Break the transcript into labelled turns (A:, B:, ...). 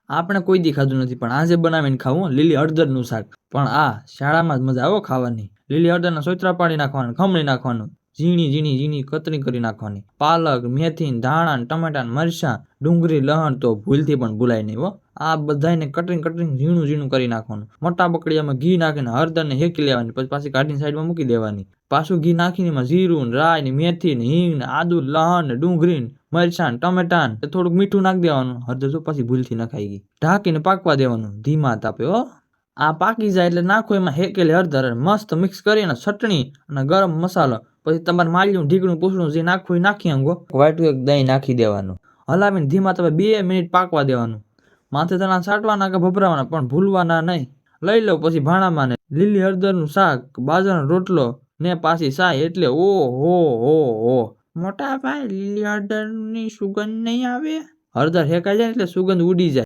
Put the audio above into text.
A: આપણે કોઈ દી ખાધું નથી પણ આજે બનાવીને ખાવું લીલી હળદરનું શાક. પણ આ શાળામાં જ મજા આવો ખાવાની. લીલી હળદરના સોતરા પાડી નાખવાના, ખમણી નાખવાનું, ઝીણી ઝીણી ઝીણી કતરી કરી નાખવાની. પાલક, મેથી, ધાણા, ટમેટા, મરચાં, ડુંગળી, લહણ તો ભૂલથી પણ ભૂલાય નહીં હો. આ બધાને કટરિંગ ઝીણું ઝીણું કરી નાખવાનું. મોટા બકડીયામાં ઘી નાખીને હળદરને હેકી લેવાની, પછી પાછી કાઢીને સાઈડમાં મૂકી દેવાની. પાછું ઘી નાખીને એમાં જીરું, રાઈ, મેથી, હિંગ, આદુ, લહણ, ડુંગળી, મરચાં, ટમેટા, થોડુંક મીઠું નાખી દેવાનું. હળદર તો પાછી ભૂલથી નખાઈ ગઈ. ઢાંકીને પાકવા દેવાનું ધીમા તાપે હો. આ પાકી જાય એટલે નાખો એમાં હેકેલી હળદર, મસ્ત મિક્સ કરીને ચટણી અને ગરમ મસાલો, પછી તમારે માલ્યું ઢીકણું પૂછડું જે નાખવું એ નાખી અંગો. વાટું એક દહીં નાખી દેવાનું, હલાવીને ધીમા તાપે 2 મિનિટ પાકવા દેવાનું. માથે તણા છાંટવાના કે ભભરાવાના પણ ભૂલવાના નહીં. લઈ લો પછી ભાણામાં ને લીલી હળદરનું શાક, બાજરાનો રોટલો ને પાછી સાય એટલે ઓહો. મોટા ભાઈ લીલી હળદરની સુગંધ નહીં આવે? હળદર હેકાઈ જાય એટલે સુગંધ ઉડી જાય.